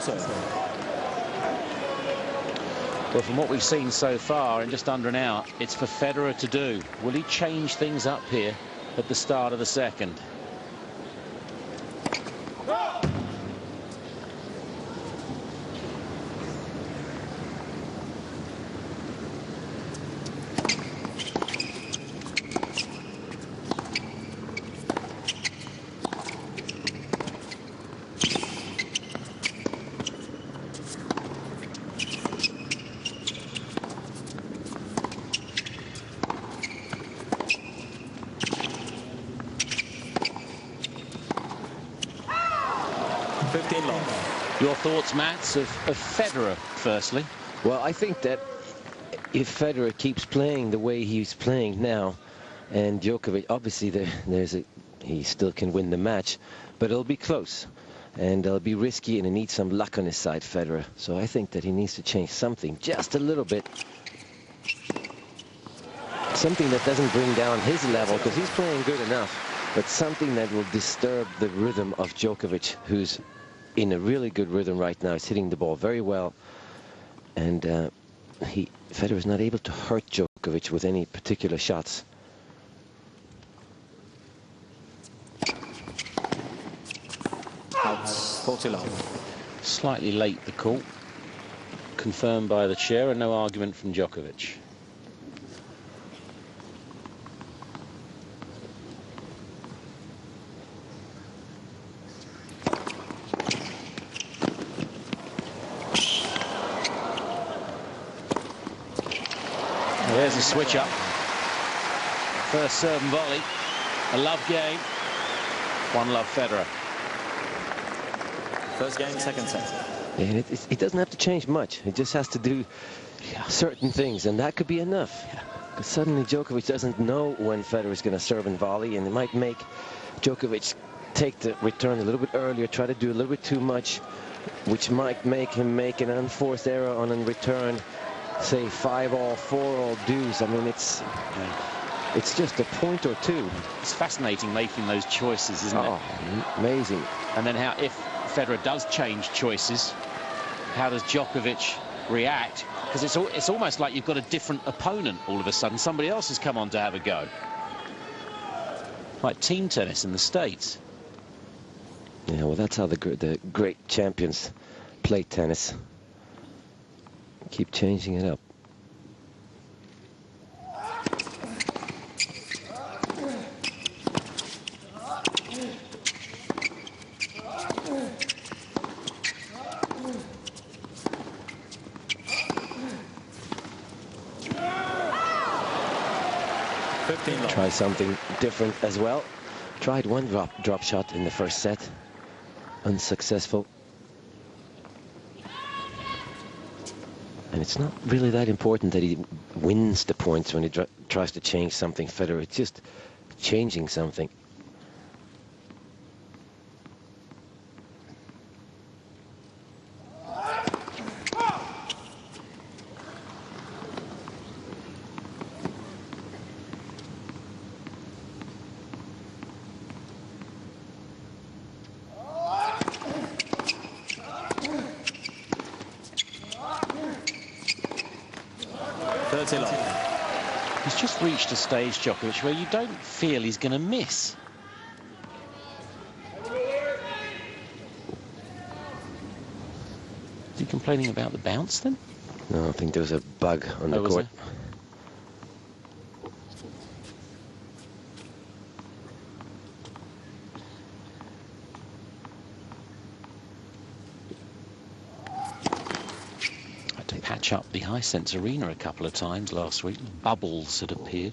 to serve. Well, from what we've seen so far in just under an hour, it's for Federer to do. Will he change things up here at the start of the second? Your thoughts, Mats, of Federer, firstly? Well, I think that if Federer keeps playing the way he's playing now, and Djokovic, obviously he still can win the match, but it'll be close, and it'll be risky, and he needs some luck on his side, Federer. So I think that he needs to change something, just a little bit. Something that doesn't bring down his level, because he's playing good enough, but something that will disturb the rhythm of Djokovic, who's in a really good rhythm right now. He's hitting the ball very well, and Federer's not able to hurt Djokovic with any particular shots. Out, 40 love. Slightly late, the call. Confirmed by the chair, and no argument from Djokovic. There's a switch up. First serve and volley. A love game. 1-love Federer. First game, second set. And it doesn't have to change much. He just has to do certain things, and that could be enough. Because suddenly Djokovic doesn't know when Federer's going to serve and volley, and it might make Djokovic take the return a little bit earlier, try to do a little bit too much, which might make him make an unforced error on a return. Say 5-all, 4-all deuce. I mean, it's just a point or two. It's fascinating making those choices, isn't it? Oh, amazing. And then how, if Federer does change choices, how does Djokovic react? Because it's almost like you've got a different opponent all of a sudden. Somebody else has come on to have a go. Like team tennis in the States. Yeah, well, that's how the great champions play tennis. Keep changing it up. Try something different as well. Tried one drop shot in the first set. Unsuccessful. And it's not really that important that he wins the points when he tries to change something, Federer. It's just changing something. He's just reached a stage, Djokovic, where you don't feel he's going to miss. Is he complaining about the bounce then? No, I think there was a bug on the court. Patch up the Hisense Arena a couple of times last week. Bubbles had appeared.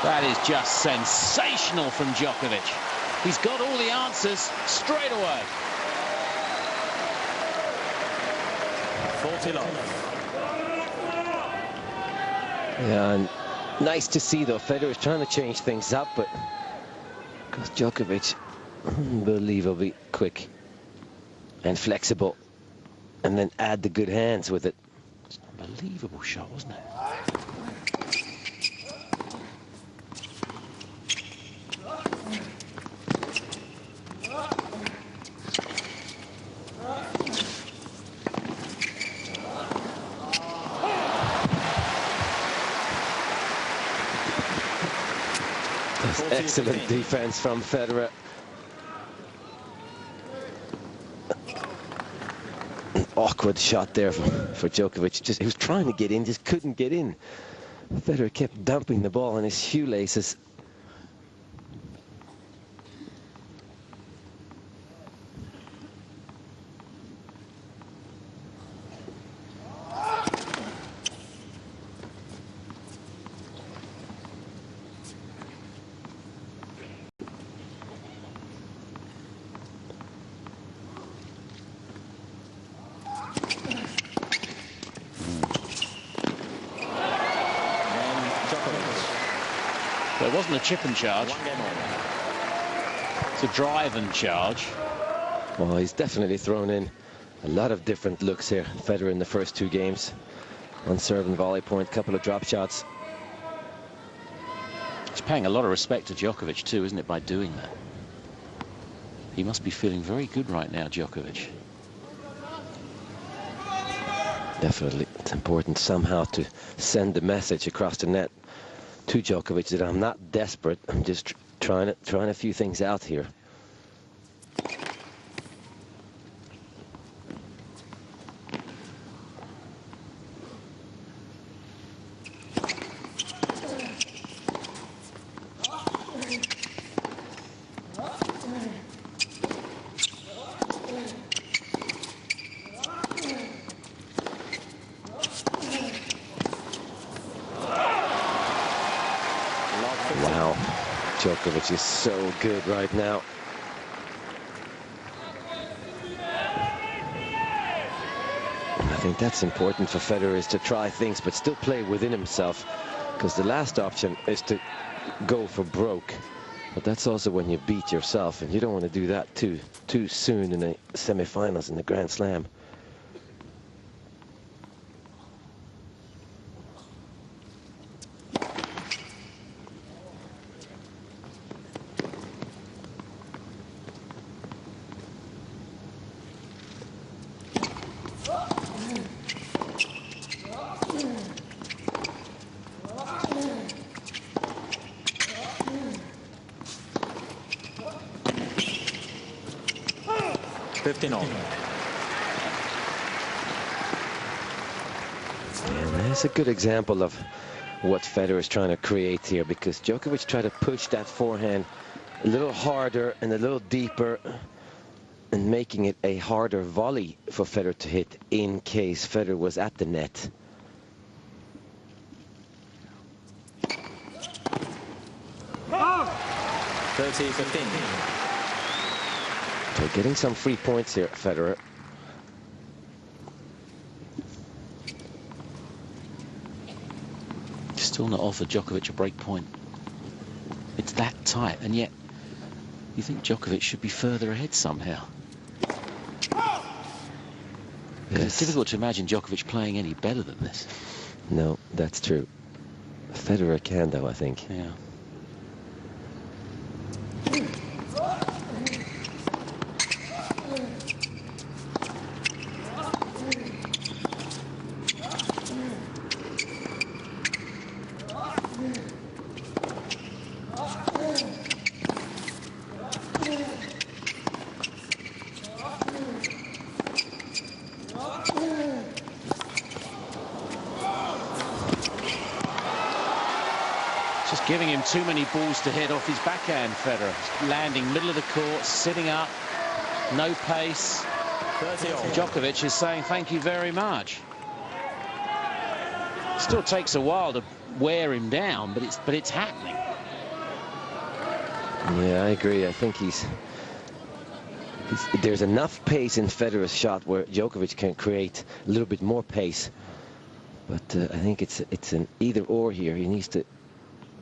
That is just sensational from Djokovic. He's got all the answers straight away. 40 love. Yeah, and nice to see, though. Federer is trying to change things up, but because Djokovic, unbelievably quick and flexible. and then add the good hands with it. It's an unbelievable shot, wasn't it? Excellent defense from Federer. An awkward shot there for Djokovic. He was trying to get in, just couldn't get in. Federer kept dumping the ball on his shoelaces. It wasn't a chip and charge. It's a drive and charge. Well, he's definitely thrown in a lot of different looks here. Federer in the first 2 games. On serve and volley point, couple of drop shots. He's paying a lot of respect to Djokovic too, isn't it, by doing that? He must be feeling very good right now, Djokovic. Definitely. It's important somehow to send the message across the net to Djokovic that I'm not desperate. I'm just trying a few things out here. Wow, Djokovic is so good right now. I think that's important for Federer, is to try things but still play within himself, because the last option is to go for broke. But that's also when you beat yourself, and you don't want to do that too soon in the semifinals in the Grand Slam. And that's a good example of what Federer is trying to create here, because Djokovic tried to push that forehand a little harder and a little deeper, and making it a harder volley for Federer to hit in case Federer was at the net. So getting some free points here, Federer. Still not offered Djokovic a break point. It's that tight, and yet you think Djokovic should be further ahead somehow. Yes. It's difficult to imagine Djokovic playing any better than this. No, that's true. Federer can, though, I think. Yeah. Just giving him too many balls to hit off his backhand, Federer. Landing middle of the court, sitting up, no pace. Djokovic is saying thank you very much. Still takes a while to wear him down, but it's happening. Yeah, I agree. I think there's enough pace in Federer's shot where Djokovic can create a little bit more pace. But I think it's an either or here. He needs to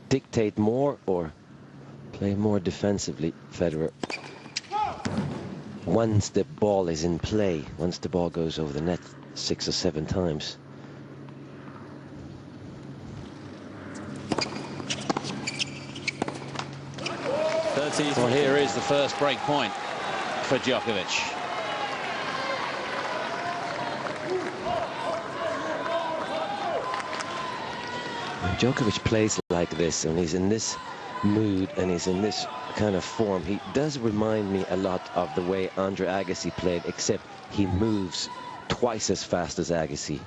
dictate more or play more defensively, Federer. once the ball is in play, once the ball goes over the net 6 or 7 times. Well, here is the first break point for Djokovic. When Djokovic plays like this, and he's in this mood, and he's in this kind of form, he does remind me a lot of the way Andre Agassi played, except he moves twice as fast as Agassi.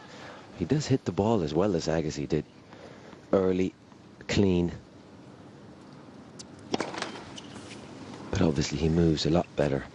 He does hit the ball as well as Agassi did. Early, clean. But obviously he moves a lot better.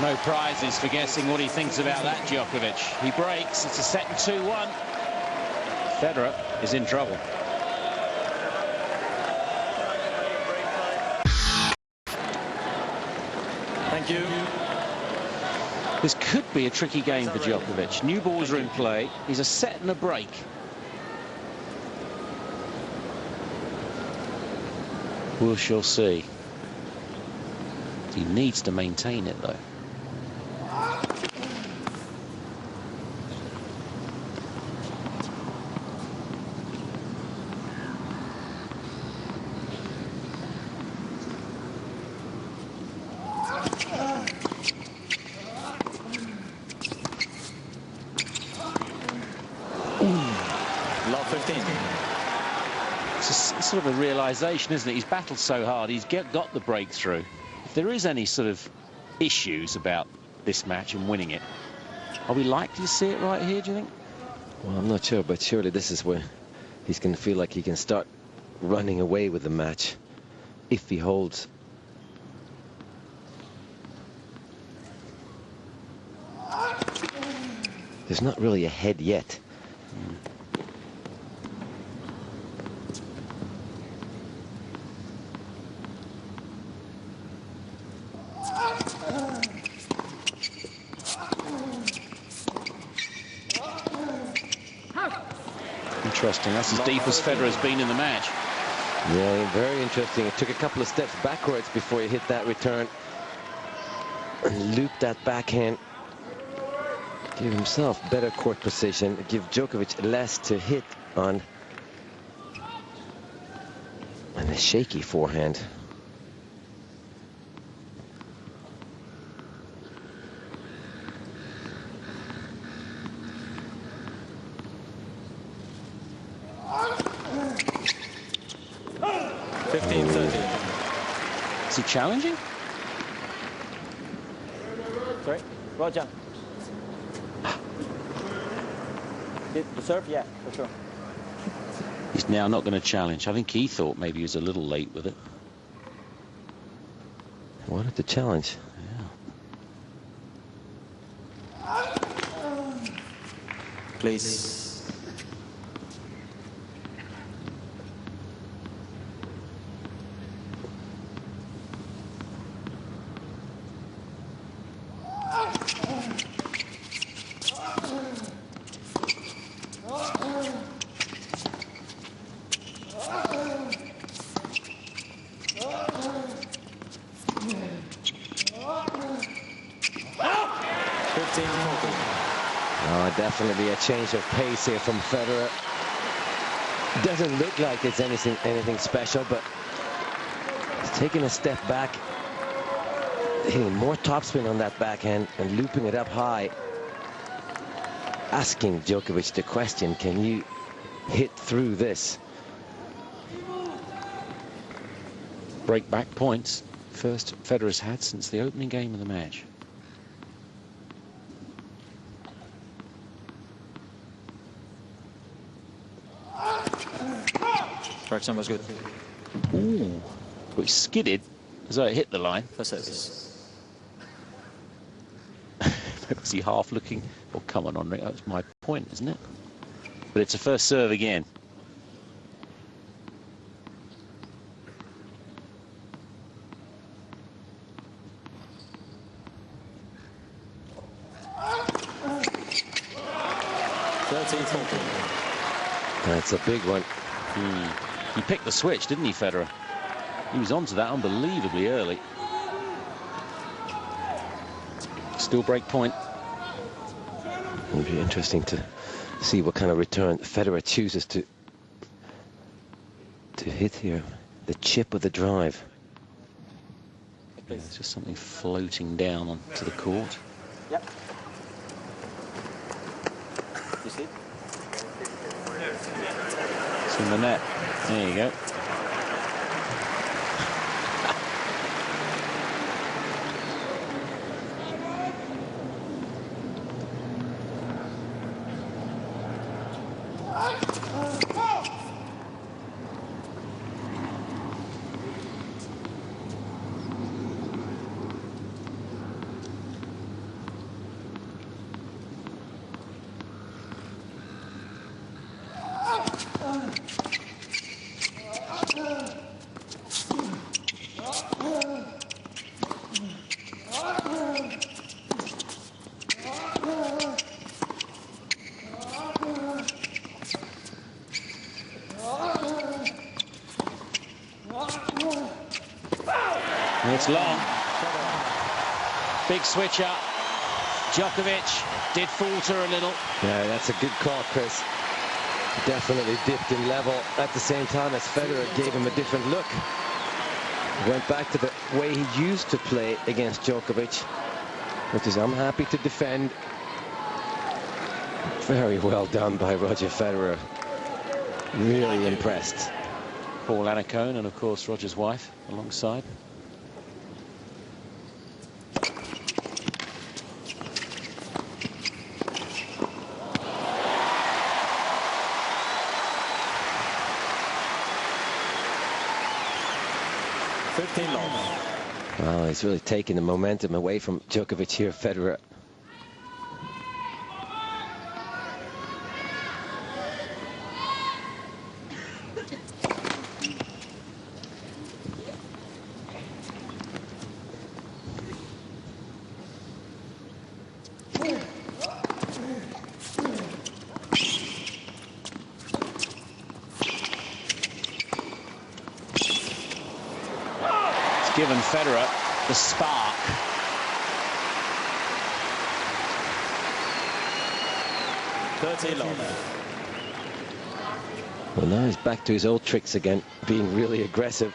No prizes for guessing what he thinks about that, Djokovic. He breaks. It's a set and 2-1. Federer is in trouble. Thank you. This could be a tricky game for Djokovic. New balls are in play. He's a set and a break. We shall see. He needs to maintain it, though. Love 15. It's sort of a realization, isn't it? He's battled so hard. He's got the breakthrough. If there is any sort of issues about this match and winning it, are we likely to see it right here, do you think? Well, I'm not sure, but surely this is where he's going to feel like he can start running away with the match if he holds. There's not really a head yet. Interesting. That's as deep as Federer's been in the match. Yeah, very interesting. It took a couple of steps backwards before he hit that return and looped that backhand. Give himself better court position. Give Djokovic less to hit on. And a shaky forehand. Is he challenging? Sorry, Roger. The serve, yeah, for sure. He's now not going to challenge. I think he thought maybe he was a little late with it. Wanted to challenge. Yeah. Please. Definitely a change of pace here from Federer. Doesn't look like it's anything special, but he's taking a step back, hitting more topspin on that backhand and looping it up high. Asking Djokovic the question, can you hit through this? Break back points. First Federer's had since the opening game of the match. Correction was good. Ooh. But he skidded as though it hit the line. First service. Was he half looking? Oh, come on, Henrik, that's my point, isn't it? But it's a first serve again. That's a big one. He picked the switch, didn't he, Federer? He was onto that unbelievably early. Still break point. It'll be interesting to see what kind of return Federer chooses to hit here. The chip of the drive. Yeah, it's just something floating down onto the court. Yep. You see? It's in the net. There you go. It's long. Big switch up. Djokovic did falter a little. Yeah, that's a good call, Chris. Definitely dipped in level at the same time as Federer gave him a different look. Went back to the way he used to play against Djokovic, which is I'm happy to defend. Very well done by Roger Federer. Really impressed. Paul Annacone and, of course, Roger's wife alongside. Well, he's really taking the momentum away from Djokovic here, Federer. Given Federer the spark. Well, now he's back to his old tricks again, being really aggressive.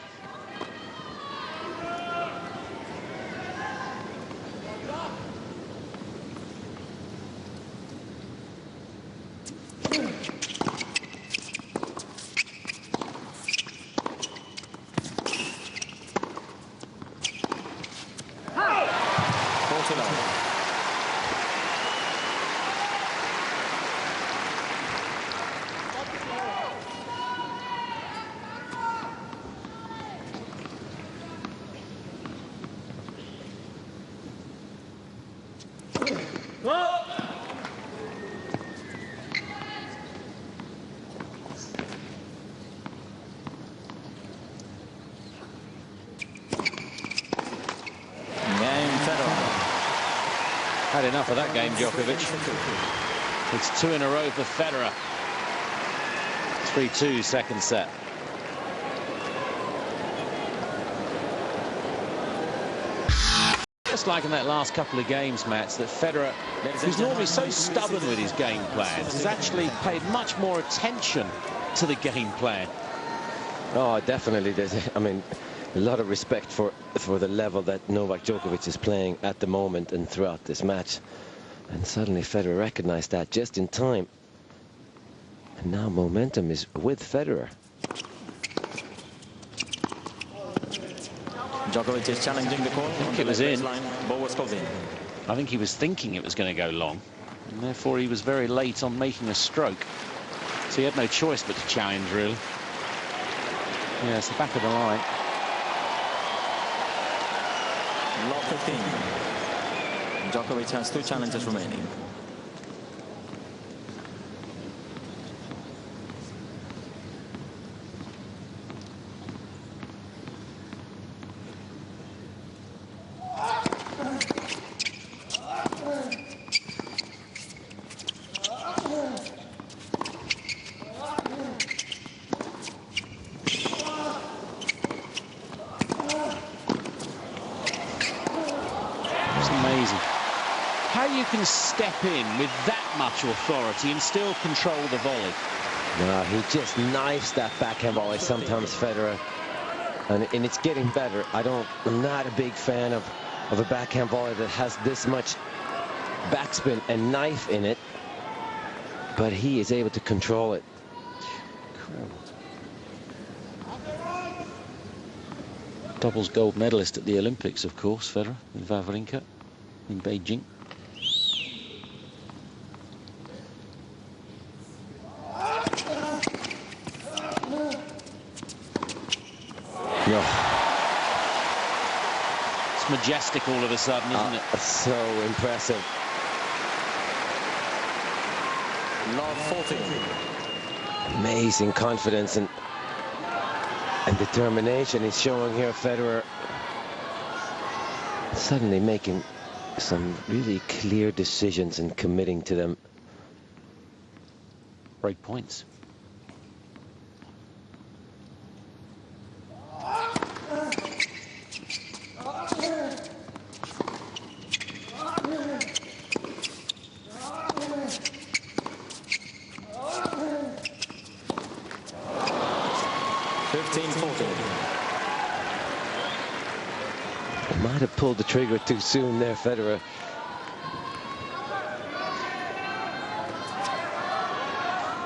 Had enough of that game, Djokovic. It's 2 in a row for Federer. 3-2 second set. Just like in that last couple of games, Mats, that Federer, who's normally so stubborn with his game plans, has actually paid much more attention to the game plan. Oh, definitely. I mean, a lot of respect for the level that Novak Djokovic is playing at the moment and throughout this match. And suddenly Federer recognized that just in time. And now momentum is with Federer. Djokovic is challenging the call. I think it was in. I think he was thinking it was going to go long, and therefore he was very late on making a stroke. So he had no choice but to challenge, really. Yeah, it's the back of the line. Lot 15. Djokovic has 2 challenges remaining. Amazing. How you can step in with that much authority and still control the volley. No, he just knifes that backhand volley sometimes, Federer. And it's getting better. I'm not a big fan of a backhand volley that has this much backspin and knife in it. But he is able to control it. Incredible. Doubles gold medalist at the Olympics, of course, Federer, with Wawrinka in Beijing. No. It's majestic all of a sudden, isn't it? So impressive. Love 14. Amazing confidence and determination he's showing here, Federer. Suddenly making some really clear decisions and committing to them. Break points. Might have pulled the trigger too soon there, Federer.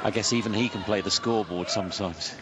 I guess even he can play the scoreboard sometimes.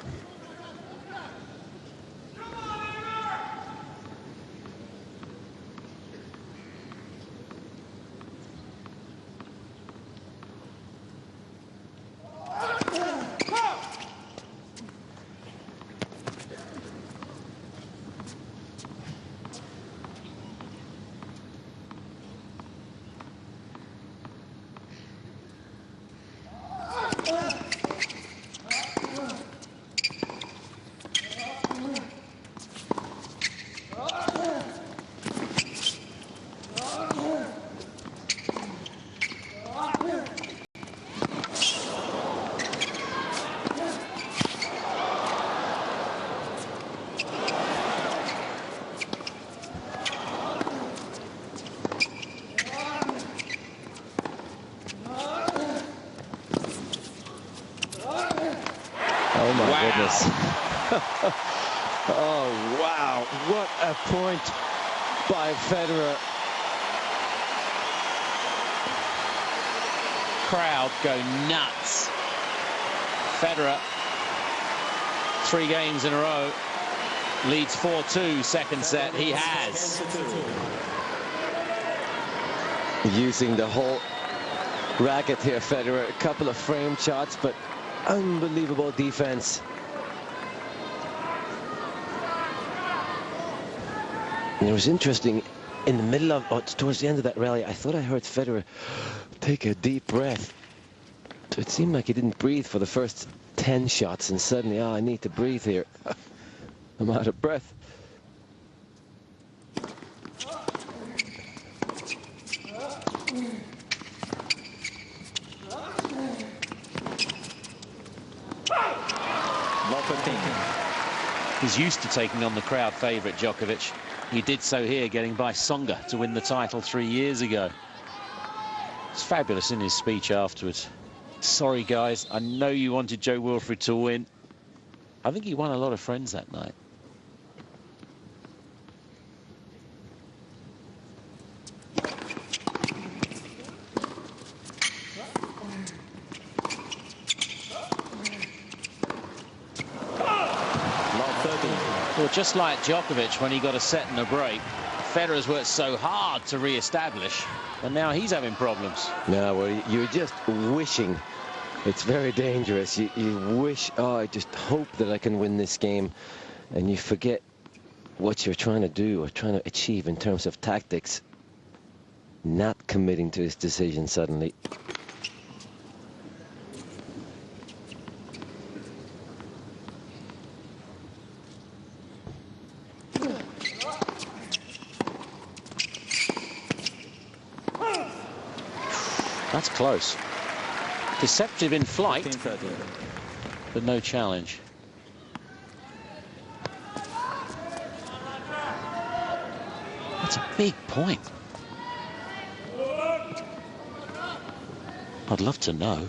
Oh my goodness. Oh wow, what a point by Federer. Crowd go nuts. Federer, 3 games in a row, leads 4-2 second set. He has. Using the whole racket here, Federer. A couple of frame shots, but unbelievable defense. And it was interesting, in the middle of, towards the end of that rally, I thought I heard Federer take a deep breath. It seemed like he didn't breathe for the first 10 shots, and suddenly, I need to breathe here. I'm out of breath. He's used to taking on the crowd favourite, Djokovic. He did so here, getting by Tsonga to win the title 3 years ago. It's fabulous in his speech afterwards. Sorry, guys, I know you wanted Joe Wilfried to win. I think he won a lot of friends that night. Well, just like Djokovic when he got a set and a break, Federer's worked so hard to re-establish, and now he's having problems. No, well, you're just wishing. It's very dangerous. You wish, oh, I just hope that I can win this game, and you forget what you're trying to do or trying to achieve in terms of tactics. not committing to his decision suddenly. That's close. Deceptive in flight, but no challenge. That's a big point. I'd love to know.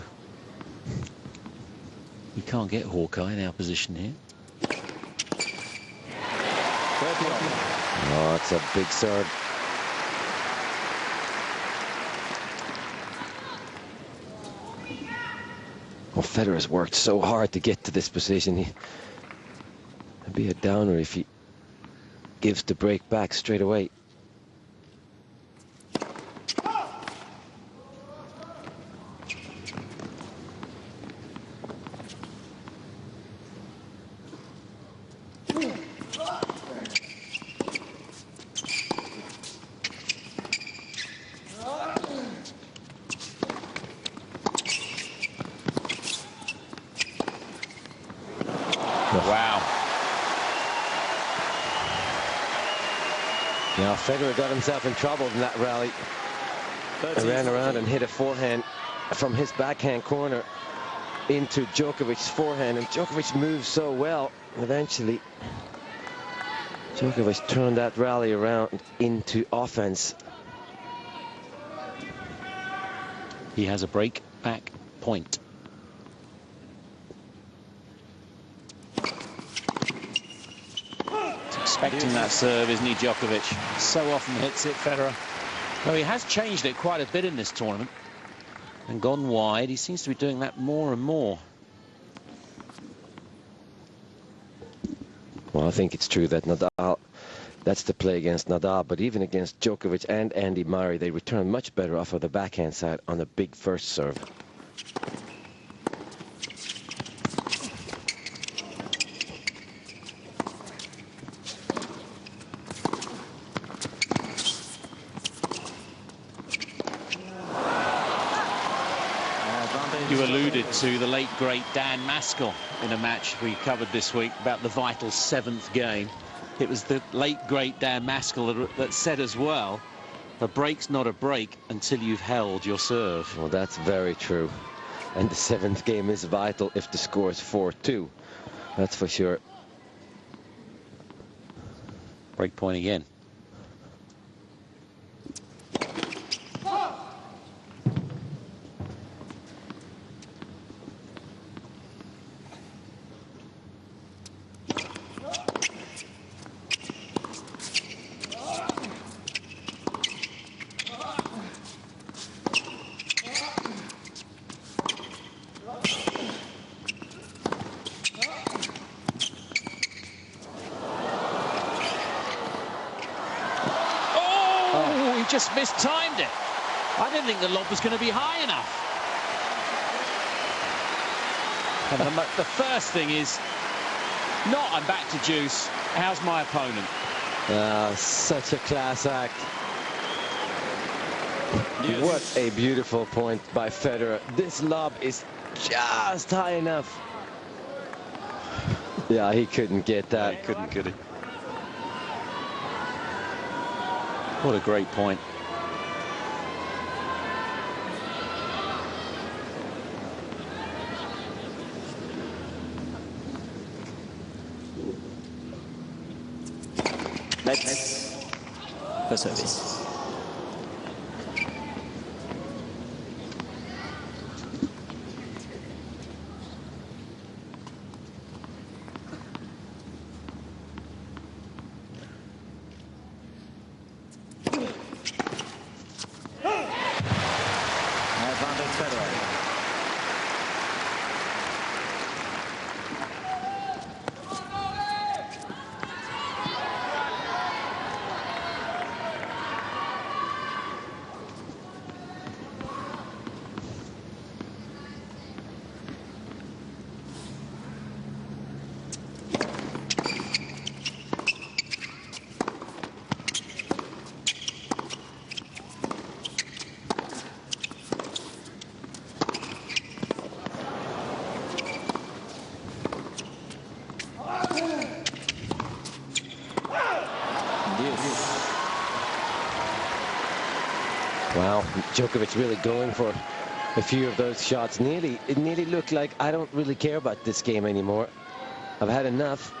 We can't get Hawkeye in our position here. Oh, it's a big serve. Well, Federer's worked so hard to get to this position. It'd be a downer if he gives the break back straight away. Wow. Now Federer got himself in trouble in that rally. He ran around and hit a forehand from his backhand corner into Djokovic's forehand, and Djokovic moved so well. Eventually, Djokovic turned that rally around into offense. He has a break back point. Expecting that serve, isn't he, Djokovic? So often hits it, Federer. Though he has changed it quite a bit in this tournament and gone wide. He seems to be doing that more and more. Well, I think it's true that Nadal, that's the play against Nadal, but even against Djokovic and Andy Murray, they return much better off of the backhand side on a big first serve. You alluded to the late, great Dan Maskell in a match we covered this week about the vital 7th game. It was the late, great Dan Maskell that said as well, a break's not a break until you've held your serve. Well, that's very true. And the 7th game is vital if the score is 4-2. That's for sure. Break point again. Just mistimed it. I didn't think the lob was going to be high enough. And the first thing is not I'm back to deuce. How's my opponent? Such a class act. Yes. What a beautiful point by Federer. This lob is just high enough. Yeah, he couldn't get that. Yeah, he couldn't get it. What a great point. Let's for service. Djokovic really going for a few of those shots. It nearly looked like I don't really care about this game anymore. I've had enough.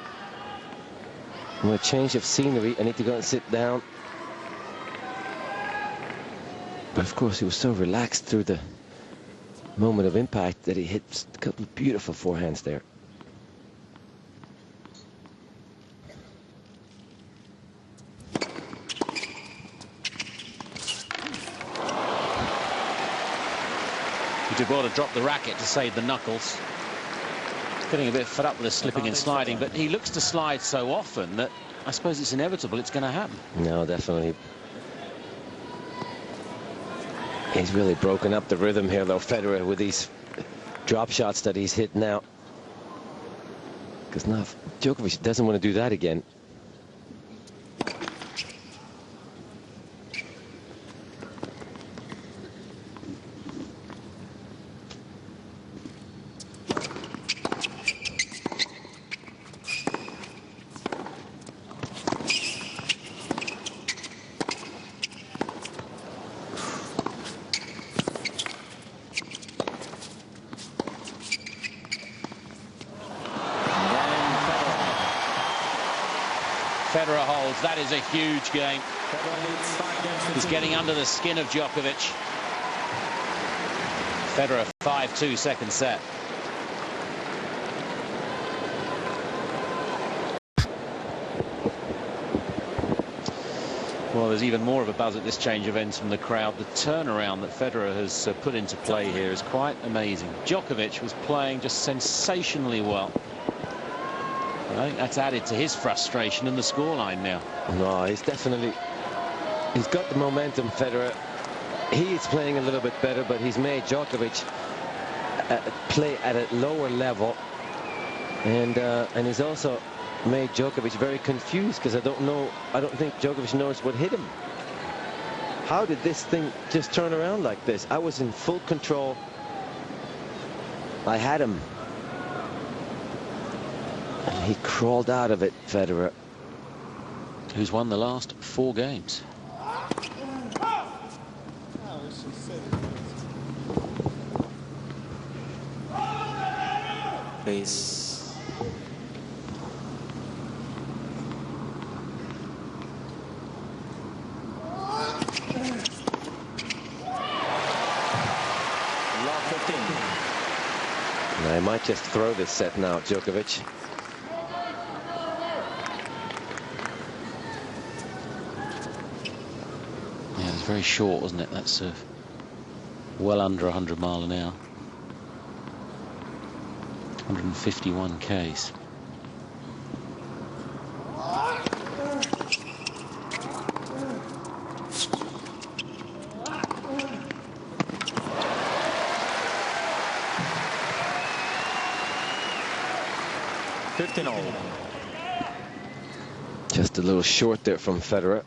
I'm going to change of scenery. I need to go and sit down. But of course, he was so relaxed through the moment of impact that he hit a couple of beautiful forehands there. He did well to drop the racket to save the knuckles. Getting a bit fed up with the slipping and sliding, but he looks to slide so often that I suppose it's inevitable it's going to happen. No, definitely. He's really broken up the rhythm here, though, Federer, with these drop shots that he's hit now. Because now Djokovic doesn't want to do that again. Federer holds. That is a huge game. He's getting under the skin of Djokovic. Federer 5-2 second set. Well, there's even more of a buzz at this change of ends from the crowd. The turnaround that Federer has put into play here is quite amazing. Djokovic was playing just sensationally well. I think that's added to his frustration and the scoreline now. No, he's got the momentum, Federer. He is playing a little bit better, but he's made Djokovic play at a lower level. And he's also made Djokovic very confused, because I don't think Djokovic knows what hit him. How did this thing just turn around like this? I was in full control. I had him. And he crawled out of it, Federer. Who's won the last 4 games. Please. Love 15. I might just throw this set now, Djokovic. Yeah, it was very short, wasn't it? That's well under 100 miles an hour. 151 Ks. Just a little short there from Federer.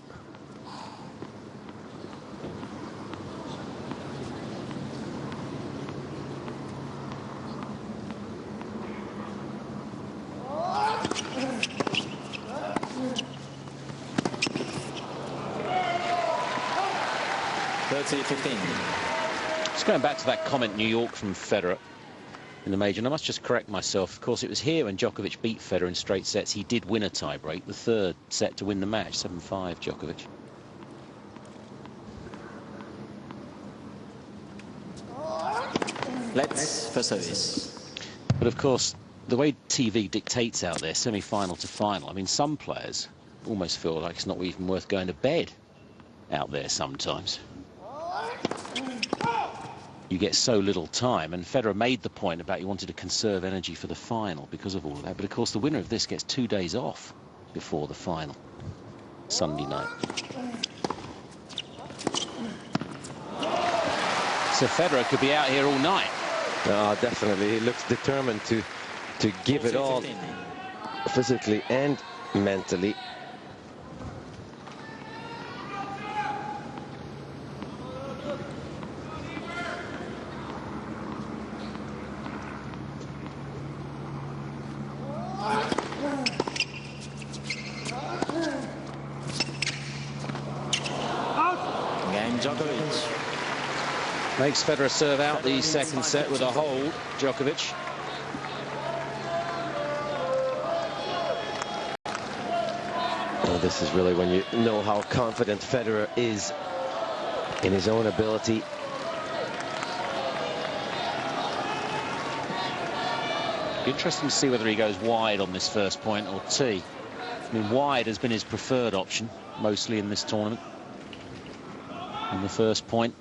Just going back to that comment in New York from Federer in the major, and I must just correct myself. Of course, it was here when Djokovic beat Federer in straight sets. He did win a tie-break, the 3rd set to win the match, 7-5 Djokovic. Let's for service. But of course, the way TV dictates out there, semi-final to final, I mean, some players almost feel like it's not even worth going to bed out there sometimes. You get so little time, and Federer made the point about he wanted to conserve energy for the final because of all of that. But of course, the winner of this gets 2 days off before the final, Sunday night. So Federer could be out here all night. Oh, definitely. He looks determined to give it all, physically and mentally. Djokovic. Makes Federer serve out the second set with a hold, Djokovic. Well, this is really when you know how confident Federer is in his own ability. Interesting to see whether he goes wide on this first point or tee. I mean, wide has been his preferred option, mostly in this tournament. On the first point.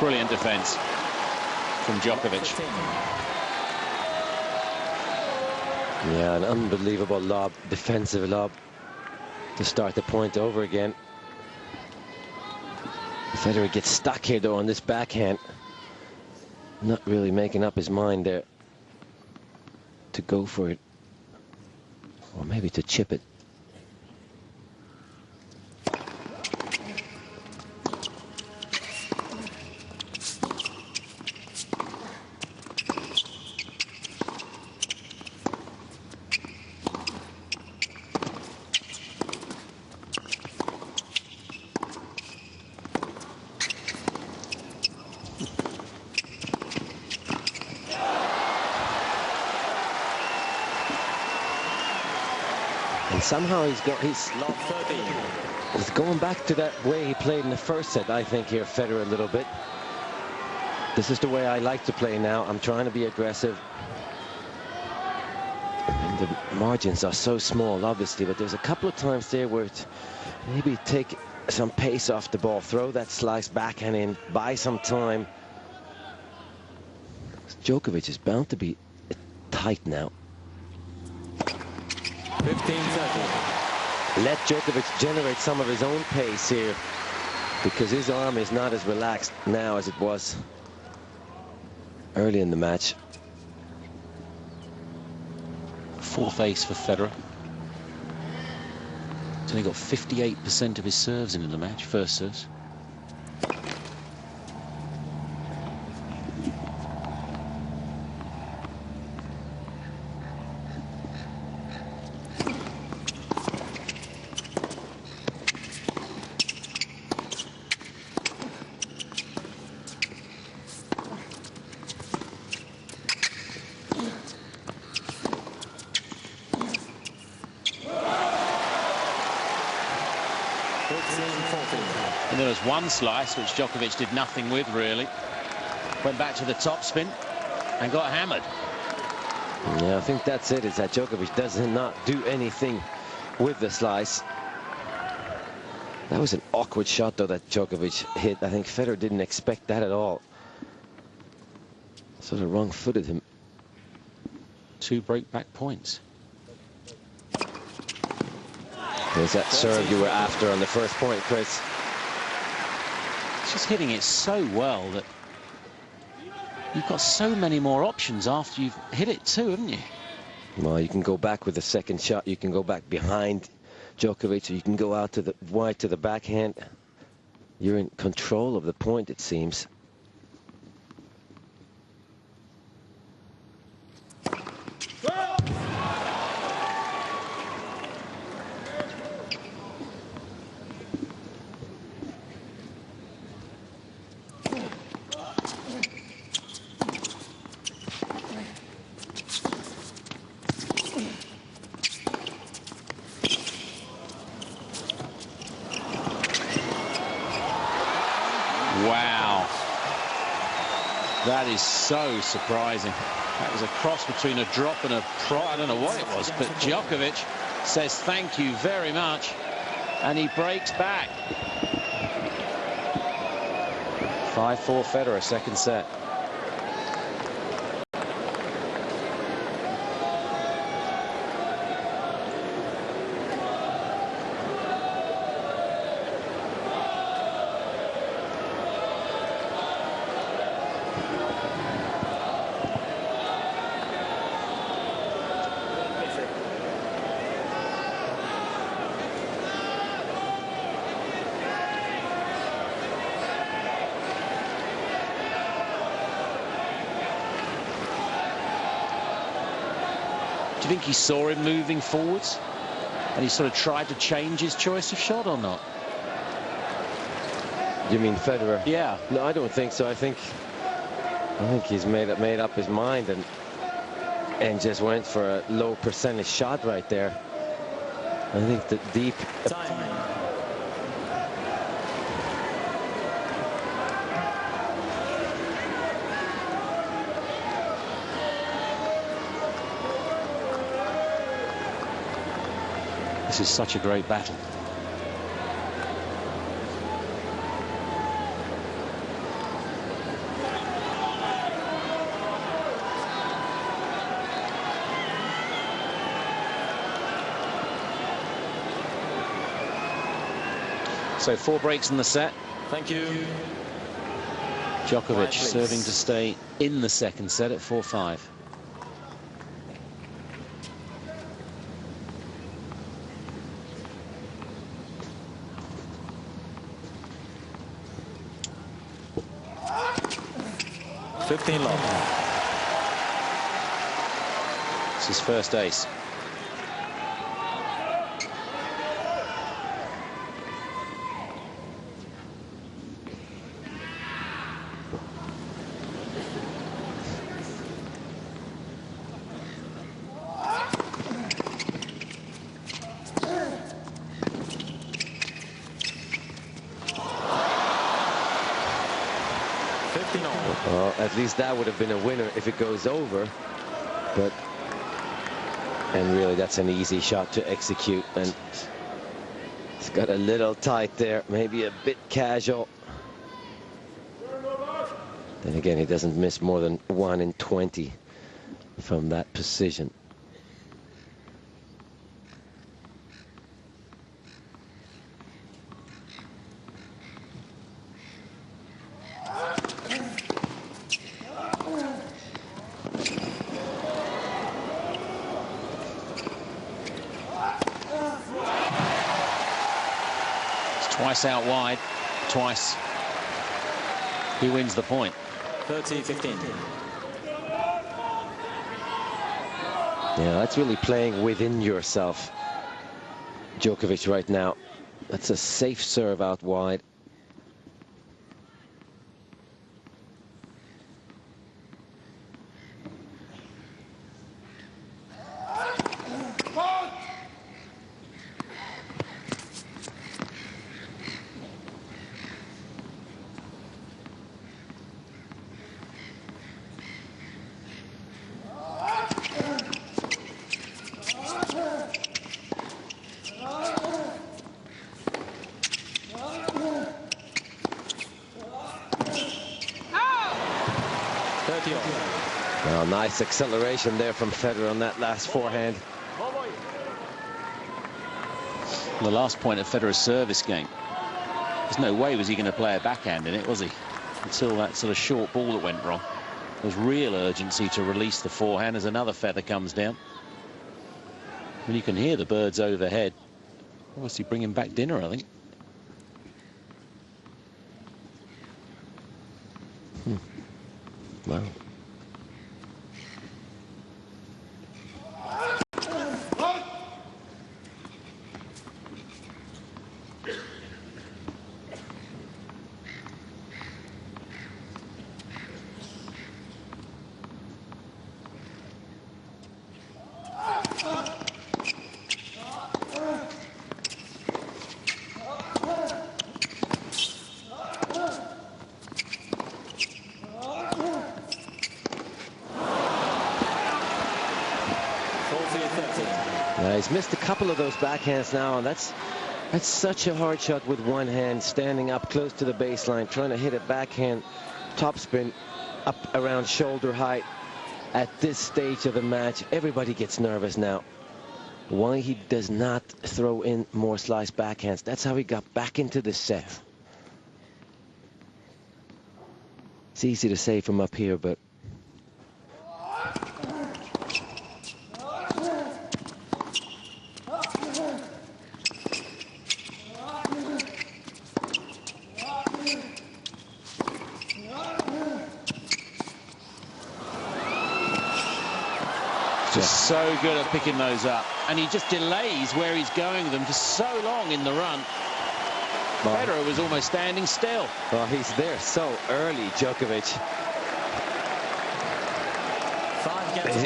Brilliant defense from Djokovic. Yeah, an unbelievable lob, defensive lob to start the point over again. Federer gets stuck here though on this backhand. Not really making up his mind there to go for it, or maybe to chip it. And somehow he's going back to that way he played in the first set, I think, here, Federer, a little bit. This is the way I like to play now. I'm trying to be aggressive. And the margins are so small, obviously, but there's a couple of times there where it's maybe take some pace off the ball, throw that slice backhand in, buy some time. Djokovic is bound to be tight now. 15-30. Let Djokovic generate some of his own pace here, because his arm is not as relaxed now as it was early in the match. Fourth ace for Federer. He's only got 58% of his serves into the match, first serves. And there was one slice which Djokovic did nothing with, really. Went back to the topspin and got hammered. Yeah, I think that's it, is that Djokovic does not do anything with the slice. That was an awkward shot, though, that Djokovic hit. I think Federer didn't expect that at all. Sort of wrong-footed him. 2 break-back points. There's that serve you were after on the first point, Chris. It's just hitting it so well that you've got so many more options after you've hit it too, haven't you? Well, you can go back with the second shot. You can go back behind Djokovic, or you can go out to the wide to the backhand. You're in control of the point, it seems. Wow. That is so surprising. That was a cross between a drop and a prod. I don't know what it was, but Djokovic says thank you very much, and he breaks back. 5-4 Federer, second set. Do you think he saw him moving forwards and he sort of tried to change his choice of shot or not? You mean Federer? Yeah. No, I don't think so. I think he's made up his mind and just went for a low percentage shot right there. I think the deep. Time. This is such a great battle. So 4 breaks in the set. Thank you. Djokovic Please. serving to stay in the second set at 4-5. It's his first ace. Well, at least that would have been a winner if it goes over. And really, that's an easy shot to execute. And it's got a little tight there, maybe a bit casual. Then again, he doesn't miss more than 1 in 20 from that position. Twice out wide, twice. He wins the point. 30-15. Yeah, that's really playing within yourself, Djokovic, right now. That's a safe serve out wide. Well, nice acceleration there from Federer on that last forehand. The last point of Federer's service game. There's no way was he going to play a backhand in it, was he? Until that sort of short ball that went wrong. There's real urgency to release the forehand as another feather comes down. I mean, you can hear the birds overhead. Obviously bringing back dinner, I think. Wow. He's missed a couple of those backhands now, and that's such a hard shot with one hand, standing up close to the baseline, trying to hit a backhand topspin up around shoulder height. At this stage of the match, everybody gets nervous now. Why he does not throw in more slice backhands? That's how he got back into the set. It's easy to say from up here, but Just so good at picking those up. And he just delays where he's going with them for so long in the run. Federer was almost standing still. Well, he's there so early, Djokovic.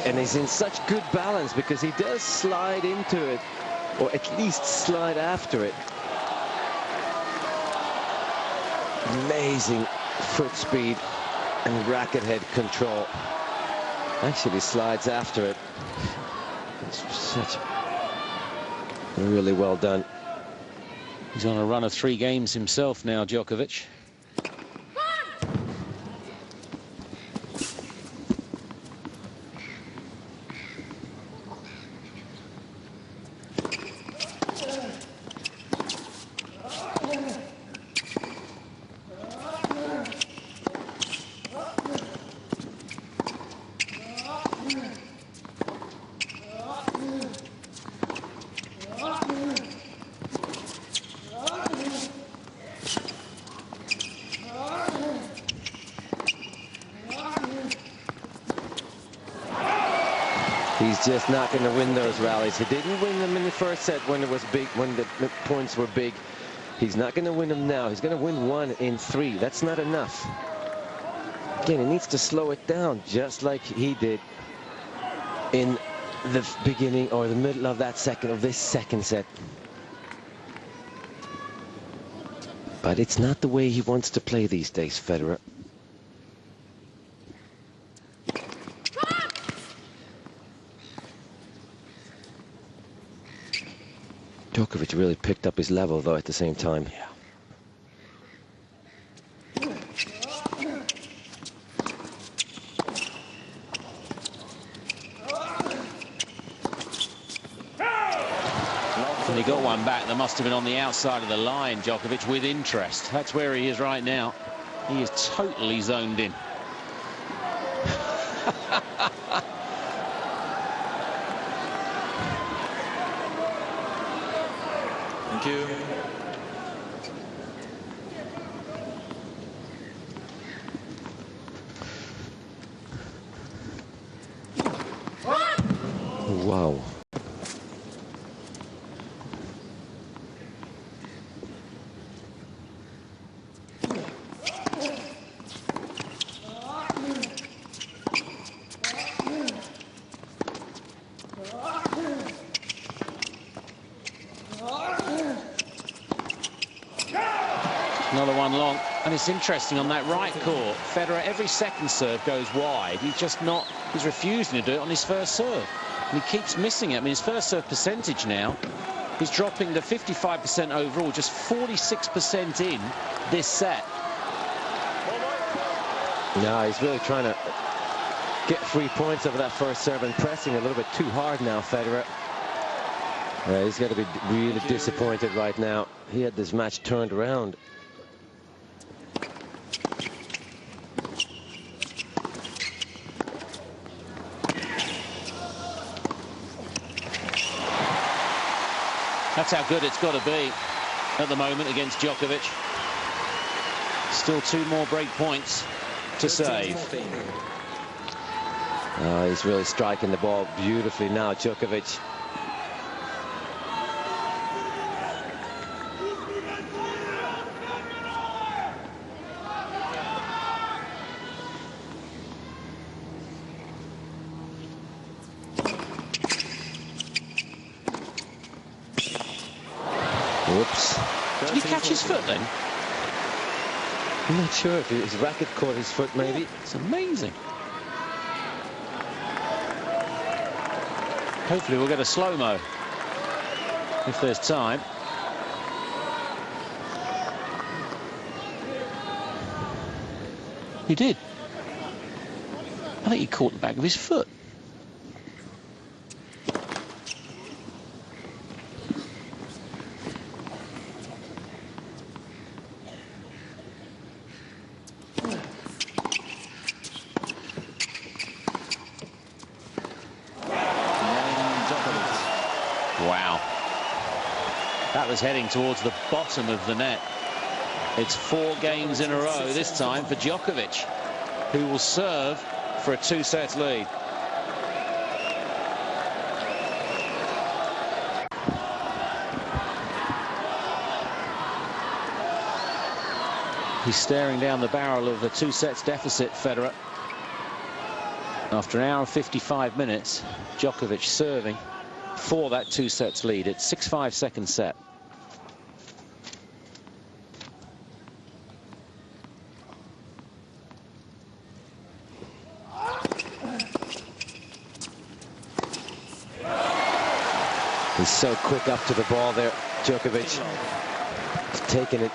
And he's in such good balance because he does slide into it, or at least slide after it. Amazing foot speed and racket head control. Actually slides after it. It's such really well done. He's on a run of 3 games himself now, Djokovic. He's just not going to win those rallies. He didn't win them in the first set when it was big, when the points were big. He's not going to win them now. He's going to win 1 in 3. That's not enough. Again, he needs to slow it down, just like he did in the beginning or the middle of this second set. But it's not the way he wants to play these days, Federer. Djokovic really picked up his level, though, at the same time. Yeah. When he got one back, that must have been on the outside of the line, Djokovic, with interest. That's where he is right now. He is totally zoned in. Thank you. Wow. Another one long, and it's interesting on that right court. Federer, every second serve goes wide. He's refusing to do it on his first serve. And he keeps missing it. I mean, his first serve percentage now is dropping to 55% overall, just 46% in this set. No, he's really trying to get 3 points over that first serve and pressing a little bit too hard now, Federer. He's got to be really disappointed right now. He had this match turned around. That's how good it's got to be at the moment against Djokovic. Still 2 more break points to save. He's really striking the ball beautifully now, Djokovic. Whoops. Did he catch his foot then? I'm not sure if his racket caught his foot, maybe. It's amazing. Hopefully we'll get a slow-mo if there's time. He did. I think he caught the back of his foot. Wow. That was heading towards the bottom of the net. It's 4 games in a row this time for Djokovic, who will serve for a 2-set lead. He's staring down the barrel of a 2 sets deficit, Federer. After an hour and 55 minutes, Djokovic serving for that 2 sets lead. It's 6-5 second set. He's so quick up to the ball there, Djokovic. He's taking it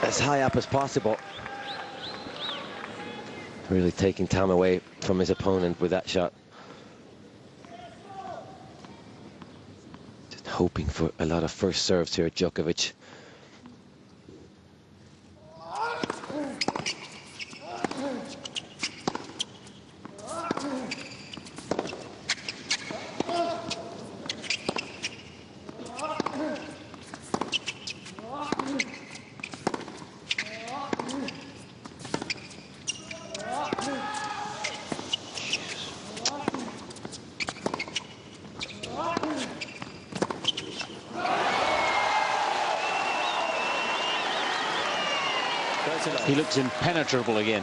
as high up as possible. Really taking time away from his opponent with that shot. Just hoping for a lot of first serves here, Djokovic. He looks impenetrable again,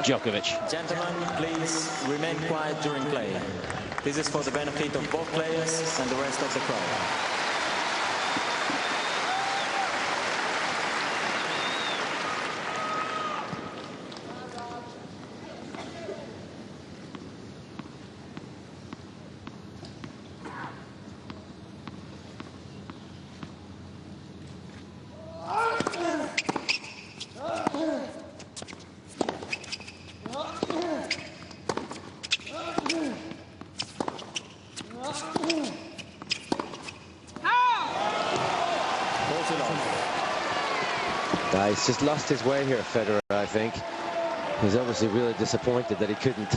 Djokovic. Gentlemen, please remain quiet during play. This is for the benefit of both players and the rest of the crowd. He's just lost his way here, Federer, I think. He's obviously really disappointed that he couldn't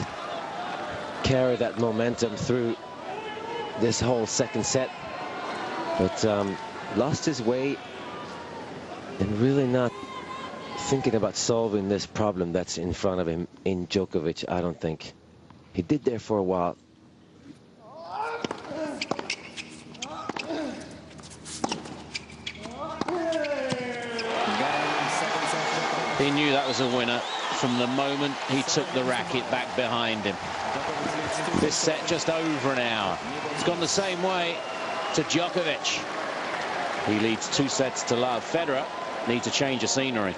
carry that momentum through this whole second set. But lost his way and really not thinking about solving this problem that's in front of him in Djokovic, I don't think. He did there for a while. He knew that was a winner from the moment he took the racket back behind him. This set just over an hour. It's gone the same way to Djokovic. He leads 2 sets to love. Federer needs a change of scenery.